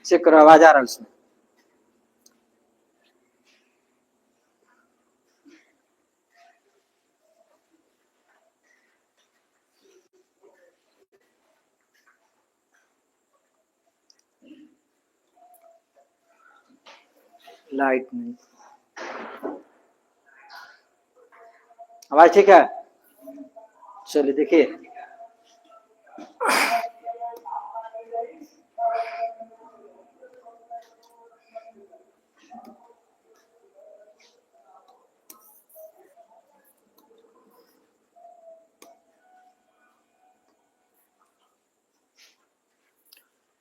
Check करो, आवाज आ रहा है उसमें? लाइट नहीं, आवाज ठीक है? चलिए देखिए,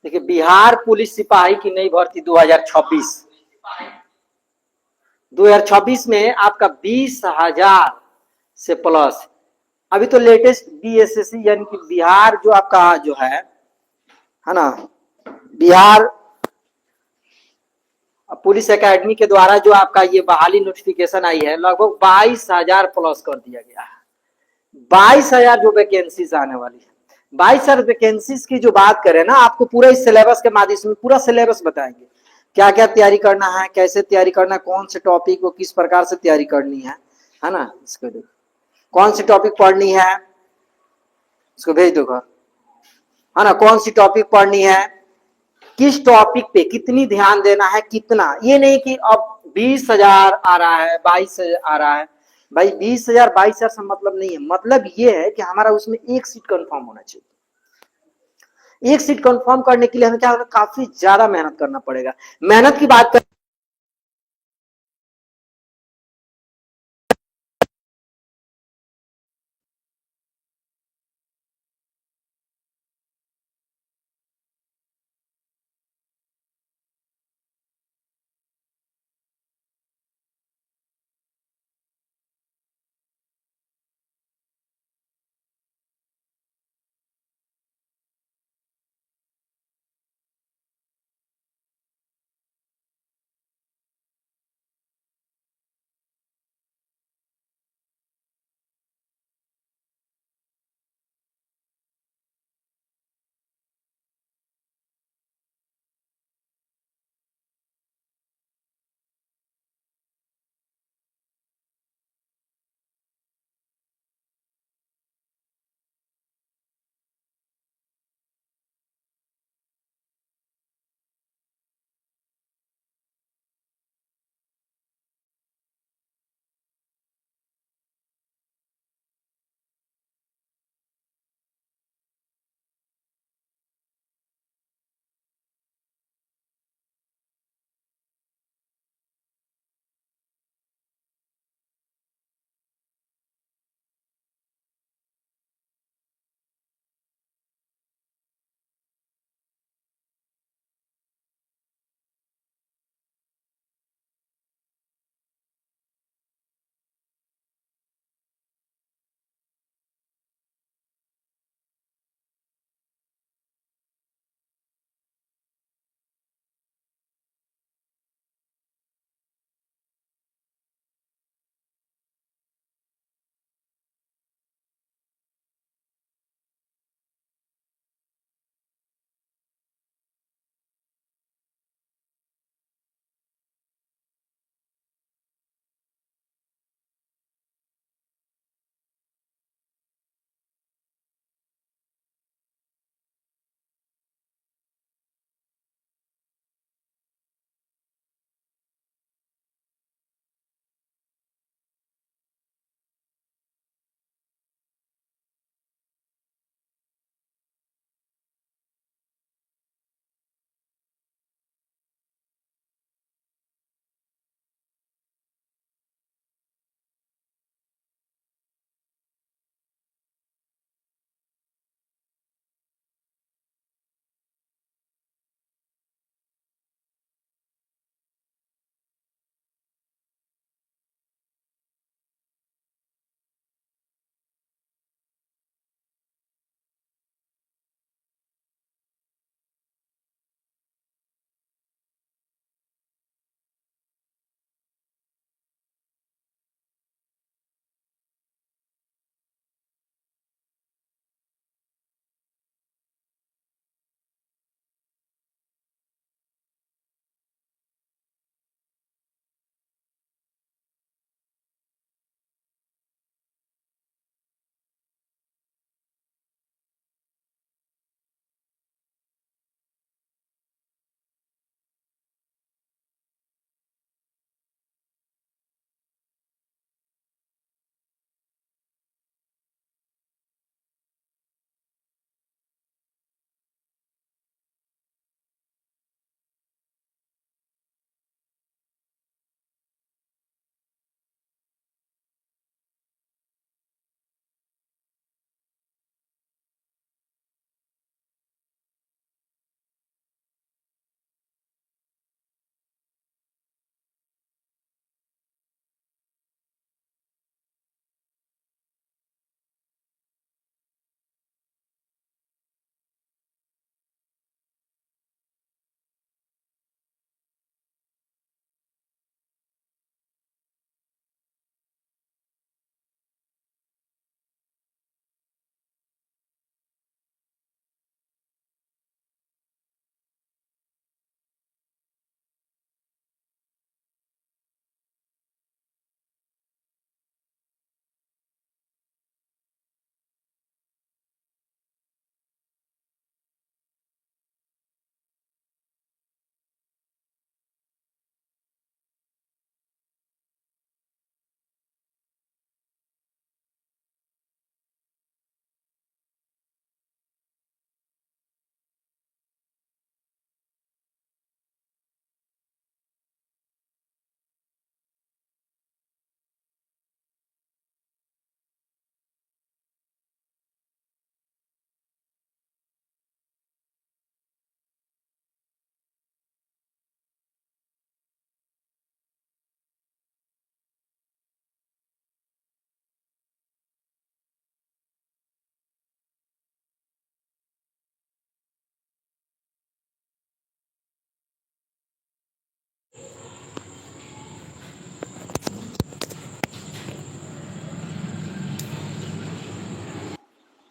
देखिए बिहार पुलिस सिपाही की नई भर्ती 2026, 2026 में आपका 20,000 से प्लस। अभी तो लेटेस्ट बीएसएससी यानी कि बिहार जो आपका जो है ना, बिहार पुलिस एकेडमी के द्वारा जो आपका ये बहाली नोटिफिकेशन आई है, लगभग 22,000 प्लस कर दिया गया है। 22,000 जो वैकेंसीज आने वाली है, 22,000 वैकेंसीज की जो बात करें ना, आपको पूरा इस सिलेबस के माध्यम से पूरा सिलेबस बताएंगे, क्या क्या तैयारी करना है, कैसे तैयारी करना है, कौन से टॉपिक को किस प्रकार से तैयारी करनी है ना। इसको देखो, कौन सी टॉपिक पढ़नी है, इसको भेज दो घर, है ना, कौन सी टॉपिक पढ़नी है, किस टॉपिक पे कितनी ध्यान देना है, कितना, ये नहीं कि अब 20,000 आ रहा है, 22,000 आ रहा है। भाई 20,000 22,000 से मतलब नहीं है, मतलब ये है कि हमारा उसमें एक सीट कंफर्म होना चाहिए। एक सीट कंफर्म करने के लिए हमें क्या होना, काफी ज्यादा मेहनत करना पड़ेगा। मेहनत की बात कर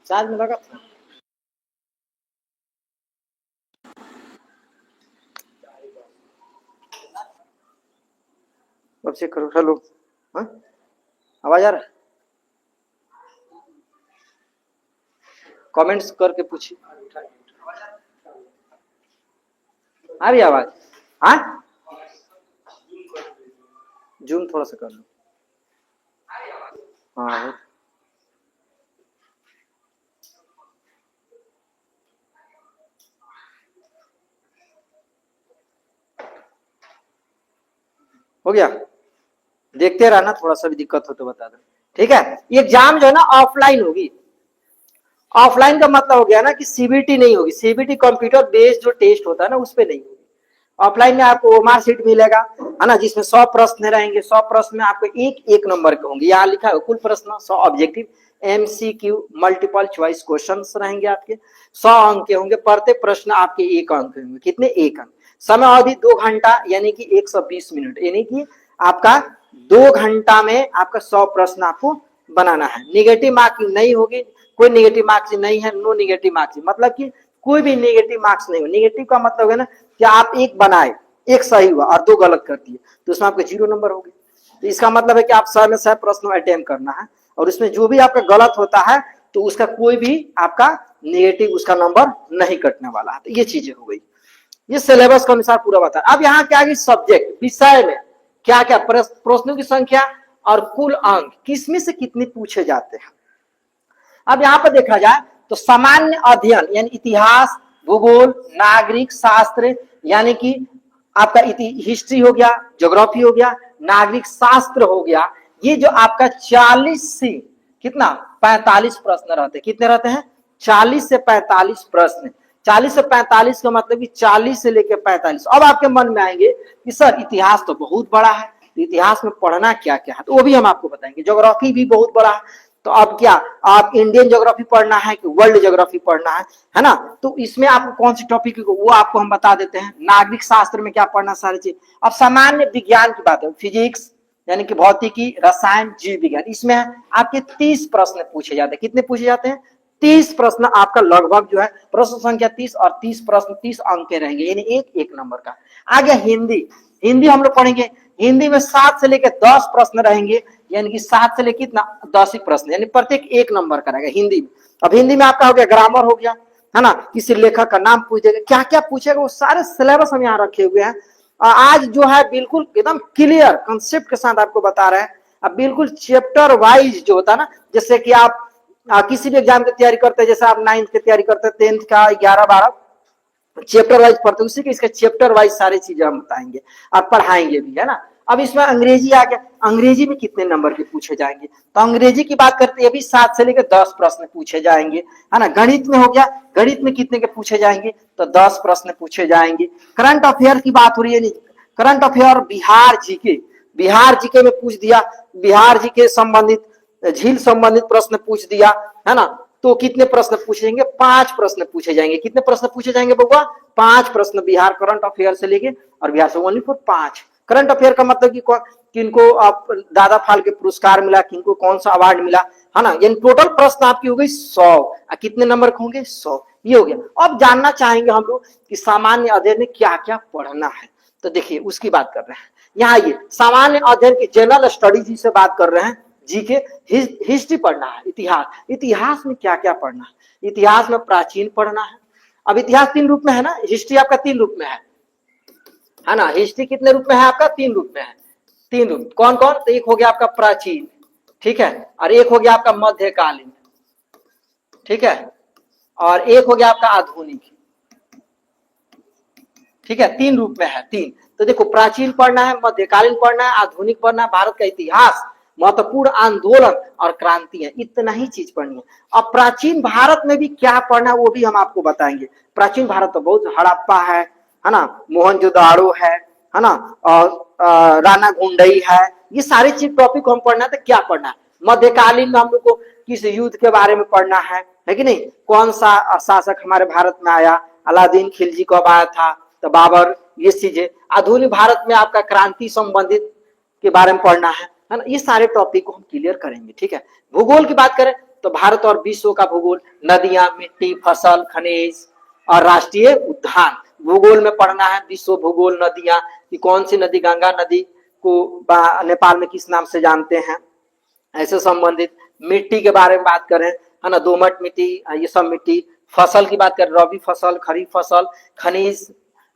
चार्ज में लगा था। अब चेक करो। हेलो, हाँ आवाज आ रहा है? कमेंट्स करके पूछिए। आ रही आवाज? हाँ, जूम थोड़ा सा कर लो। हाँ हो गया। देखते रहना, थोड़ा सा भी दिक्कत हो तो बता दो, ठीक है। ये एग्जाम जो है ना ऑफलाइन होगी। ऑफलाइन का मतलब हो गया ना कि सीबीटी नहीं होगी। सीबीटी कंप्यूटर बेस्ड जो टेस्ट होता है ना उस पर नहीं होगी। ऑफलाइन में आपको ओमार सीट मिलेगा, है ना, जिसमें 100 प्रश्न रहेंगे। 100 प्रश्न में आपको एक एक नंबर के होंगे। यहाँ लिखा है कुल प्रश्न 100 objective MCQ multiple choice question रहेंगे आपके। 100 अंक के होंगे। प्रत्येक प्रश्न आपके एक अंक के होंगे। कितने? एक अंक। समय अवधि 2 घंटा यानी कि 120 मिनट, यानी कि आपका 2 घंटा में आपका 100 प्रश्न आपको बनाना है। निगेटिव मार्किंग नहीं होगी। कोई निगेटिव मार्क्स नहीं है। नो निगेटिव मार्क्स मतलब कि कोई भी निगेटिव मार्क्स नहीं हो। निगेटिव का मतलब है ना कि आप एक बनाए, एक सही हुआ और 2 गलत कर दिए तो उसमें आपके 0 नंबर हो गए। तो इसका मतलब है कि आप 100 में 100 प्रश्न अटेम्प्ट करना है और उसमें जो भी आपका गलत होता है तो उसका कोई भी आपका निगेटिव उसका नंबर नहीं कटने वाला है। तो ये चीजें हो गई। ये सिलेबस के अनुसार पूरा बता। अब यहाँ क्या है, सब्जेक्ट विषय में क्या क्या प्रश्नों की संख्या और कुल अंक किसमें से कितने पूछे जाते हैं। अब यहाँ पर देखा जाए तो सामान्य अध्ययन यानी इतिहास, भूगोल, नागरिक शास्त्र यानी कि आपका हिस्ट्री हो गया, ज्योग्राफी हो गया, नागरिक शास्त्र हो गया। ये जो आपका 40 से कितना 45 प्रश्न रहते हैं। कितने रहते हैं? 40 से 45 प्रश्न। 40 से 45 का मतलब कि 40 से लेकर 45। अब आपके मन में आएंगे कि सर इतिहास तो बहुत बड़ा है, इतिहास में पढ़ना क्या क्या है, तो वो भी हम आपको बताएंगे। ज्योग्राफी भी बहुत बड़ा है, तो अब क्या आप इंडियन ज्योग्राफी पढ़ना है कि वर्ल्ड ज्योग्राफी पढ़ना है ना। तो इसमें आपको कौन सी टॉपिक वो आपको हम बता देते हैं। नागरिक शास्त्र में क्या पढ़ना, सारी चीज। अब सामान्य विज्ञान की बात है, फिजिक्स यानी कि भौतिकी, रसायन, जीव विज्ञान, इसमें आपके 30 प्रश्न पूछे जाते हैं। कितने पूछे जाते हैं? 30 प्रश्न आपका लगभग जो है प्रश्न संख्या 30 और 30 प्रश्न 30 अंक के रहेंगे, यानी एक एक नंबर का। आगे हिंदी, हिंदी हम लोग पढ़ेंगे। हिंदी में 7 से लेकर 10 प्रश्न रहेंगे, यानी कि 7 से लेकर कितना 10 ही प्रश्न, यानी प्रत्येक एक नंबर का रहेगा हिंदी में। अब हिंदी में आपका हो गया ग्रामर हो गया, है ना, किसी लेखक का नाम पूछ देगा, क्या क्या पूछेगा वो सारे सिलेबस हम यहाँ रखे हुए हैं। आज जो है बिल्कुल एकदम क्लियर कंसेप्ट के साथ आपको बता रहे हैं। अब बिल्कुल चैप्टर वाइज जो होता है ना, जैसे कि आप किसी भी एग्जाम की तैयारी करते हैं, जैसे आप 9th की तैयारी करते हैं, 10th का 11 12 चैप्टर वाइज पढ़ते हैं, उसी के इसके चैप्टर वाइज सारी चीजें हम बताएंगे और पढ़ाएंगे भी, है ना। अब इसमें अंग्रेजी आ गया। अंग्रेजी में कितने नंबर के पूछे जाएंगे, तो अंग्रेजी की बात करते हैं अभी 7 से लेकर 10 प्रश्न पूछे जाएंगे, है ना। गणित में हो गया, गणित में कितने के पूछे जाएंगे, तो 10 प्रश्न पूछे जाएंगे। करंट अफेयर की बात हो रही है, नहीं current affair Bihar GK, Bihar GK में पूछ दिया, बिहार जीके संबंधित झील संबंधित प्रश्न पूछ दिया, है ना। तो कितने प्रश्न पूछेंगे? 5 प्रश्न पूछे जाएंगे। कितने प्रश्न पूछे जाएंगे बबुआ? 5 प्रश्न बिहार करंट अफेयर से लेके, और बिहार से ओनली फॉर 5। करंट अफेयर का मतलब कि किनको आप दादा फाल्के पुरस्कार मिला, किनको कौन सा अवार्ड मिला, है ना। यानी टोटल प्रश्न आपकी हो गई 100। कितने नंबर के होंगे? 100। ये हो गया। अब जानना चाहेंगे हम लोग कि सामान्य अध्ययन में क्या क्या पढ़ना है, तो देखिए उसकी बात कर रहे हैं। यहाँ ये सामान्य अध्ययन की जनरल स्टडीज से बात कर रहे हैं। जी के हिस्ट्री पढ़ना है, इतिहास, इतिहास में क्या क्या पढ़ना है। इतिहास में प्राचीन पढ़ना है। अब इतिहास 3 रूप में है ना, हिस्ट्री आपका 3 रूप में है ना। हिस्ट्री कितने रूप में है आपका? 3 रूप में है। 3 रूप कौन कौन? तो एक हो गया आपका प्राचीन, ठीक है, और एक हो गया आपका मध्यकालीन, ठीक है, और एक हो गया आपका आधुनिक, ठीक है। 3 रूप में है, 3। तो देखो प्राचीन पढ़ना है, मध्यकालीन पढ़ना है, आधुनिक पढ़ना है, भारत का इतिहास, महत्वपूर्ण आंदोलन और क्रांतियां, इतना ही चीज पढ़नी है। अब प्राचीन भारत में भी क्या पढ़ना है वो भी हम आपको बताएंगे। प्राचीन भारत तो बहुत, हड़प्पा है ना, मोहनजोदाड़ो है ना, और राणा गुंडई है, ये सारी चीज टॉपिक हम पढ़ना है। तो क्या पढ़ना है? मध्यकालीन में हम लोग को किस युद्ध के बारे में पढ़ना है कि नहीं, कौन सा शासक हमारे भारत में आया, अलादीन खिलजी कब आया था, तो बाबर, ये चीजें। आधुनिक भारत में आपका क्रांति संबंधित के बारे में पढ़ना है ना। ये सारे टॉपिक को हम क्लियर करेंगे, ठीक है। भूगोल की बात करें तो भारत और विश्व का भूगोल, नदियां, मिट्टी, फसल, खनिज और राष्ट्रीय उद्यान। भूगोल में पढ़ना है विश्व भूगोल, नदियां कि कौन सी नदी, गंगा नदी को नेपाल में किस नाम से जानते हैं, ऐसे संबंधित। मिट्टी के बारे में बात करें, है ना, दोमट मिट्टी, ये सब मिट्टी। फसल की बात करें, रबी फसल, खरीफ फसल, खनिज,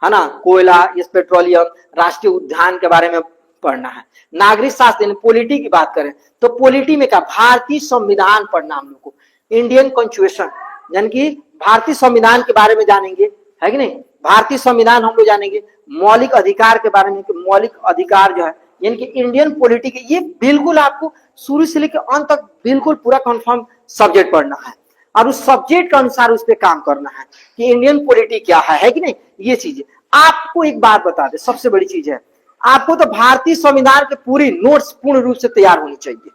है ना, कोयला, ये पेट्रोलियम, राष्ट्रीय उद्यान के बारे में पढ़ना है। नागरिक शास्त्र पॉलिटी की बात करें तो पॉलिटी में क्या, भारतीय संविधान पढ़ना हम लोग को, इंडियन कॉन्स्टिट्यूशन, यानी कि भारतीय संविधान के बारे में जानेंगे, है कि नहीं। भारतीय संविधान हम लोग जानेंगे। मौलिक अधिकार के बारे में, मौलिक अधिकार जो है यानी कि इंडियन पॉलिटी के, ये बिल्कुल आपको शुरू से लेकर अंत तक बिल्कुल पूरा कंफर्म सब्जेक्ट पढ़ना है और उस सब्जेक्ट के अनुसार उस पर काम करना है कि इंडियन पॉलिटी क्या है कि नहीं। ये चीजें आपको एक बात बता दे, सबसे बड़ी चीज है, आपको तो भारतीय संविधान के पूरी नोट्स पूर्ण रूप से तैयार होनी चाहिए।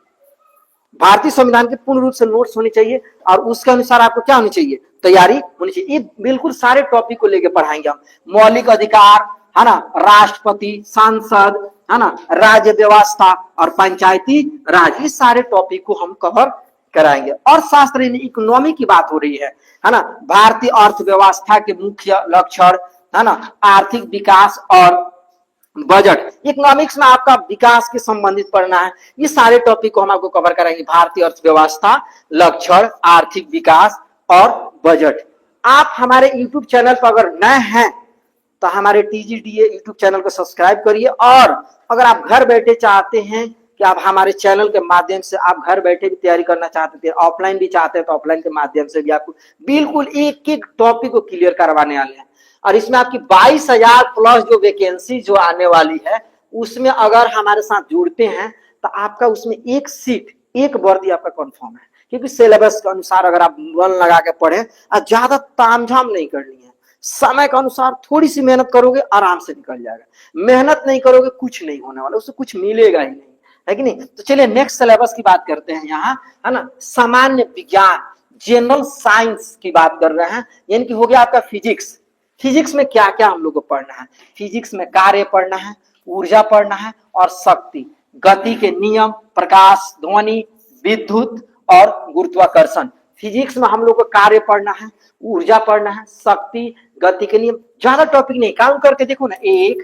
भारतीय संविधान के पूर्ण रूप से नोट्स होने चाहिए और उसके अनुसार आपको क्या होनी चाहिए, तैयारी होनी चाहिए। ये बिल्कुल सारे टॉपिक को लेकर पढ़ाएंगे हम। मौलिक अधिकार, है ना, राष्ट्रपति, सांसद, है ना, राज्य व्यवस्था और पंचायती राज, ये सारे टॉपिक को हम कवर कराएंगे। और शास्त्र इकोनॉमी की बात हो रही है ना। भारतीय अर्थव्यवस्था के मुख्य लक्षण, है ना, आर्थिक विकास और बजट। इकोनॉमिक्स में आपका विकास के संबंधित पढ़ना है। ये सारे टॉपिक को हम आपको कवर कराएंगे, भारतीय अर्थव्यवस्था, लक्षण, आर्थिक विकास और बजट। आप हमारे YouTube चैनल पर अगर नए हैं तो हमारे TGDA YouTube चैनल को सब्सक्राइब करिए। और अगर आप घर बैठे चाहते हैं कि आप हमारे चैनल के माध्यम से आप घर बैठे भी तैयारी करना चाहते थे, ऑफलाइन भी चाहते हैं तो ऑफलाइन के माध्यम से भी आपको बिल्कुल एक एक टॉपिक को क्लियर करवाने वाले हैं। और इसमें आपकी 22,000 प्लस जो वैकेंसी जो आने वाली है, उसमें अगर हमारे साथ जुड़ते हैं तो आपका उसमें एक सीट, एक वर्दी आपका कंफर्म है। क्योंकि सिलेबस के अनुसार अगर आप मन लगा के पढ़े और ज्यादा तामझाम नहीं करनी है, समय के अनुसार थोड़ी सी मेहनत करोगे आराम से निकल जाएगा। मेहनत नहीं करोगे कुछ नहीं होने वाला, उससे कुछ मिलेगा ही नहीं, है कि नहीं। तो चलिए नेक्स्ट सिलेबस की बात करते हैं यहाँ, है ना। सामान्य विज्ञान, जनरल साइंस की बात कर रहे हैं, यानी कि हो गया आपका फिजिक्स। फिजिक्स में क्या क्या हम लोग को पढ़ना है, फिजिक्स में कार्य पढ़ना है, ऊर्जा पढ़ना है और शक्ति, गति के नियम, प्रकाश, ध्वनि, विद्युत और गुरुत्वाकर्षण। फिजिक्स में हम लोग को कार्य पढ़ना है, ऊर्जा पढ़ना है, शक्ति, गति के नियम। ज्यादा टॉपिक नहीं, काउंट करके देखो ना, 1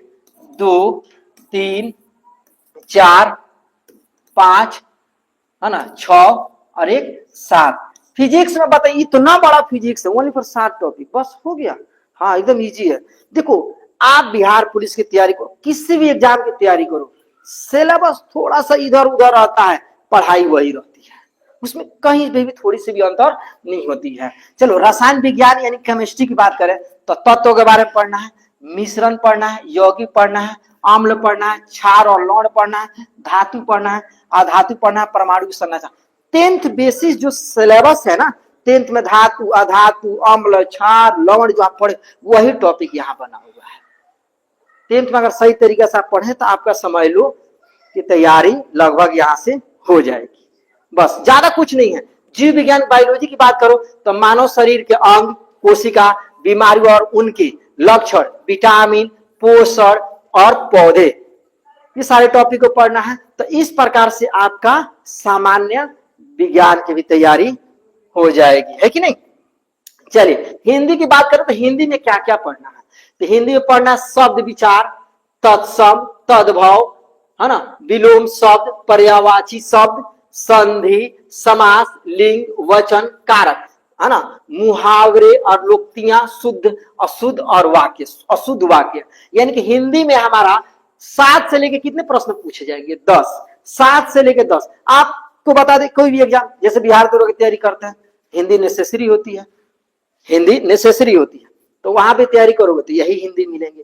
2 3 4 5, है ना, 6 और 1 7। फिजिक्स में बताइए इतना बड़ा फिजिक्स है, ओनली फॉर 7 टॉपिक, बस हो गया। हाँ एकदम इजी है। देखो आप बिहार पुलिस की तैयारी करो, किसी भी एग्जाम की तैयारी करो, सिलेबस थोड़ा सा इधर उधर रहता है, पढ़ाई वही रहती है, उसमें कहीं भी थोड़ी सी भी अंतर नहीं होती है। चलो रसायन विज्ञान यानी केमिस्ट्री की बात करें तो तत्वों के बारे में पढ़ना है, मिश्रण पढ़ना है, यौगिक पढ़ना है, अम्ल पढ़ना है, क्षार और लवण पढ़ना है, धातु पढ़ना है, अधातु पढ़ना है, परमाणु की संरचना। 10th बेसिस जो सिलेबस है ना, 10th में धातु, अधातु, अम्ल, क्षार, लवण जो आप पढ़े वही टॉपिक यहाँ बना हुआ है। 10th में अगर सही तरीके से आप पढ़े तो आपका समझ लो कि तैयारी लगभग यहाँ से हो जाएगी, बस ज्यादा कुछ नहीं है। जीव विज्ञान बायोलॉजी की बात करो तो मानव शरीर के अंग, कोशिका, बीमारी और उनके लक्षण, विटामिन, पोषण और पौधे, ये सारे टॉपिक को पढ़ना है। तो इस प्रकार से आपका सामान्य विज्ञान की भी तैयारी हो जाएगी, है कि नहीं। चलिए हिंदी की बात करें तो हिंदी में क्या क्या पढ़ना है, तो हिंदी में पढ़ना शब्द विचार, तत्सम, तद्भव, है ना, विलोम शब्द, पर्यायवाची शब्द, संधि, समास, लिंग, वचन, कारक, है ना, मुहावरे और लोकोक्तियां, शुद्ध, अशुद्ध और वाक्य, अशुद्ध वाक्य। यानी कि हिंदी में हमारा 7 से लेके कितने प्रश्न पूछे जाएंगे, 10, 7 से लेके 10। आपको बता दे कोई भी एग्जाम जैसे बिहार दौरे की तैयारी करते हैं, हिंदी नेसेसरी होती है, हिंदी नेसेसरी होती है, तो वहां पे तैयारी करोगे तो यही हिंदी मिलेंगे।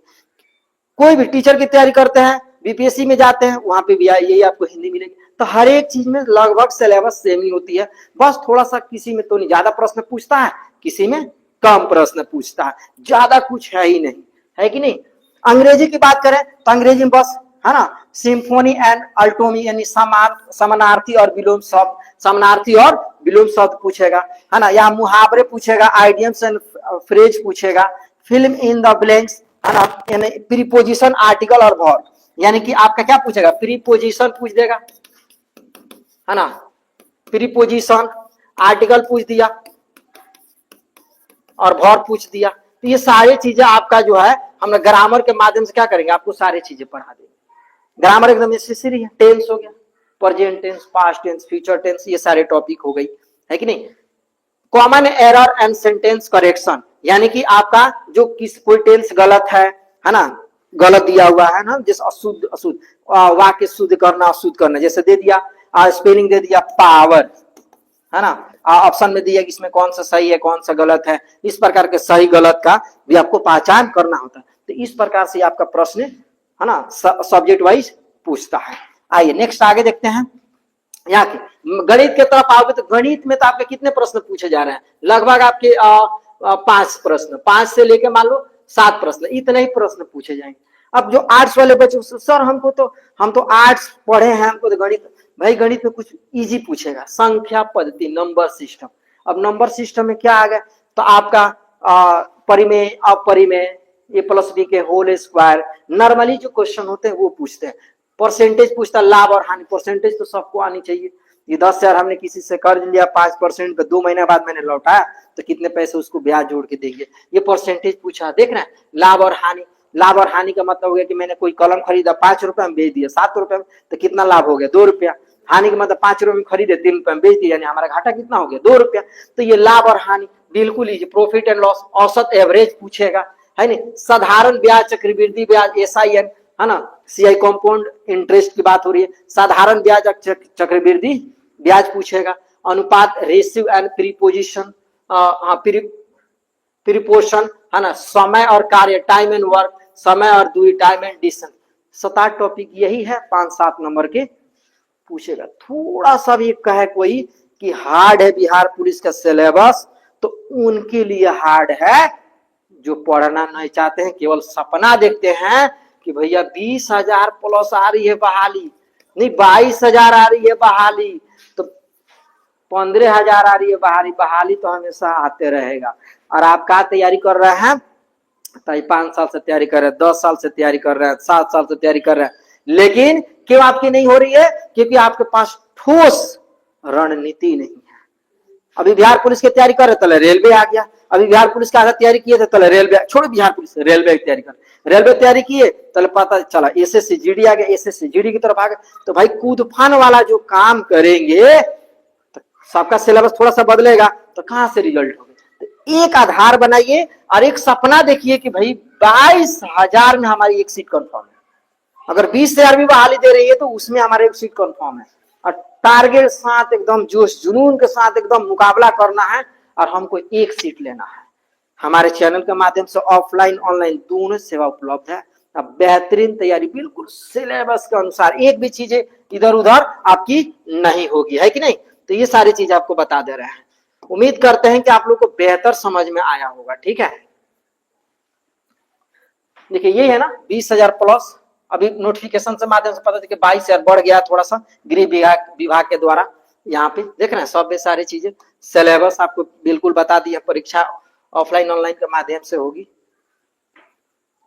कोई भी टीचर की तैयारी करते हैं, बीपीएससी में जाते हैं, वहां पे भी यही आपको हिंदी मिलेगी। तो हर एक चीज में लगभग सिलेबस सेम ही होती है, बस थोड़ा सा किसी में तो नहीं ज्यादा प्रश्न पूछता है, किसी में कम प्रश्न पूछता है, ज्यादा कुछ है ही नहीं, है कि नहीं। अंग्रेजी की बात करें तो अंग्रेजी में बस, है ना, सिम्फोनी एंड अल्टोमी यानी समानार्थी और विलोम शब्द, समानार्थी और विलोम शब्द पूछेगा, है ना, या मुहावरे पूछेगा, आइडियम्स एंड फ्रेज पूछेगा, फिल्म इन द ब्लैंक्स, है ना, यानी प्रीपोजिशन, आर्टिकल और वर्ब, यानी कि आपका क्या पूछेगा, प्रीपोजिशन पूछ देगा, है ना, प्रीपोजिशन, आर्टिकल पूछ दिया और वर्ब पूछ दिया। तो ये सारी चीजें आपका जो है हम ग्रामर के माध्यम से क्या करेंगे, आपको सारी चीजें पढ़ा देंगे। ग्रामर एकदम नेसेसरी है। टेंस हो गया, present tense, past tense, future tense, ये सारे टॉपिक हो गई, है कि नहीं। Common error and sentence correction, यानी कि आपका जो किस कोई टेंस गलत है ना, गलत दिया हुआ है ना, जैसे अशुद्ध अशुद्ध वाक्य शुद्ध करना अशुद्ध करना, जैसे दे दिया स्पेलिंग दे दिया पावर, है ना, ऑप्शन में दिया कि इसमें कौन सा सही है कौन सा गलत है। इस प्रकार के सही गलत का भी आपको पहचान करना होता है। तो इस प्रकार से आपका प्रश्न है ना सब्जेक्ट वाइज पूछता है। आइए नेक्स्ट आगे देखते हैं। यहाँ के गणित के तरफ आओगे तो गणित में तो आपके कितने प्रश्न पूछे जा रहे हैं, लगभग आपके 5 प्रश्न, 5 से लेके मान लो 7 प्रश्न, इतने ही प्रश्न पूछे जाएंगे। अब जो आर्ट्स वाले बच्चे, सर हम तो आर्ट्स पढ़े हैं, हमको तो गणित, भाई गणित में कुछ इजी पूछेगा, संख्या पद्धति, नंबर सिस्टम। अब नंबर सिस्टम में क्या आ गया, तो आपका परिमेय अपरिमेय, a+b के होल स्क्वायर, नॉर्मली जो क्वेश्चन होते हैं वो पूछते हैं। परसेंटेज पूछता, लाभ और हानि, परसेंटेज तो सबको आनी चाहिए। ये 10,000 हमने किसी से कर्ज लिया 5% का, 2 महीने बाद मैंने लौटाया तो कितने पैसे उसको ब्याज जोड़ के देंगे, ये परसेंटेज पूछा। देख रहे हैं लाभ और हानि, लाभ और हानि का मतलब हो गया कि मैंने कोई कलम खरीदा 5 रुपए में बेच दिया 7 रुपए में, तो कितना लाभ हो गया 2 रुपया। हानि का मतलब 5 रुपए में खरीदे 3 रुपए में बेच दिया, यानी हमारा घाटा कितना हो गया 2 रुपया। तो ये लाभ और हानि बिल्कुल ही, प्रॉफिट एंड लॉस, औसत एवरेज पूछेगा, है नहीं। साधारण ब्याज, चक्रवृद्धि ब्याज, SIN, है ना, CI कंपाउंड इंटरेस्ट की बात हो रही है, साधारण ब्याज, चक्रवृद्धि ब्याज पूछेगा। अनुपात, रेशियो एंड प्रीपोजिशन, प्रीपोशन, है ना, समय और कार्य, टाइम एंड वर्क, समय और दूरी, टाइम एंड डिस्टेंस। 7 टॉपिक यही है, 5-7 नंबर के पूछेगा। थोड़ा सा भी कहे कोई कि हार्ड है बिहार पुलिस का सिलेबस, तो उनके लिए हार्ड है जो पढ़ना नहीं चाहते हैं, केवल सपना देखते हैं कि भैया 20,000 प्लस आ रही है बहाली, नहीं 22,000 आ रही है बहाली, तो 15,000 आ रही है बहाली। बहाली तो हमेशा आते रहेगा। और आप क्या तैयारी कर रहे हैं, 5 साल से तैयारी कर रहे हैं, 10 साल से तैयारी कर रहे हैं, 7 साल से तैयारी कर रहे हैं, लेकिन क्यों आपकी नहीं हो रही है, क्योंकि आपके पास ठोस रणनीति नहीं है। अभी बिहार पुलिस की तैयारी कर रहे थे, रेलवे आ गया। अभी बिहार पुलिस का तैयारी किए थे, तो रेलवे छोड़ो, बिहार पुलिस रेलवे की तैयारी कर, रेलवे तैयारी किए तो पता चला SSC GD आ गया, SSC GD की तरफ आ गया। तो भाई कूद फान वाला जो काम करेंगे तो सबका सिलेबस थोड़ा सा बदलेगा, तो कहां से रिजल्ट होगा। तो एक आधार बनाइए और एक सपना देखिए कि भाई 22,000 में हमारी एक सीट कंफर्म है। अगर 20,000 भी बहाली दे रही है तो उसमें हमारा एक सीट कंफर्म है। और टारगेट साथ एकदम जोश जुनून के साथ एकदम मुकाबला करना है और हमको एक सीट लेना है। हमारे चैनल के माध्यम से ऑफलाइन ऑनलाइन दोनों सेवा उपलब्ध है। अब बेहतरीन तैयारी बिल्कुल सिलेबस के अनुसार, एक भी चीजें इधर उधर आपकी नहीं होगी, है कि नहीं। तो ये सारी चीज आपको बता दे रहे हैं। उम्मीद करते हैं कि आप लोग को बेहतर समझ में आया होगा। ठीक है, देखिए ये है ना 20,000 प्लस। अभी नोटिफिकेशन से माध्यम से पता चला कि 22,000 बढ़ गया थोड़ा सा गृह विभाग के द्वारा। यहाँ पे देख रहे हैं सब में सारी चीजें, सिलेबस आपको बिल्कुल बता दिया। परीक्षा ऑफलाइन ऑनलाइन के माध्यम से होगी,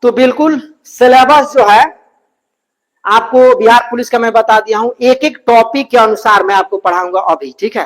तो बिल्कुल सिलेबस जो है आपको बिहार पुलिस का मैं बता दिया हूं। एक एक टॉपिक के अनुसार मैं आपको पढ़ाऊंगा अभी, ठीक है।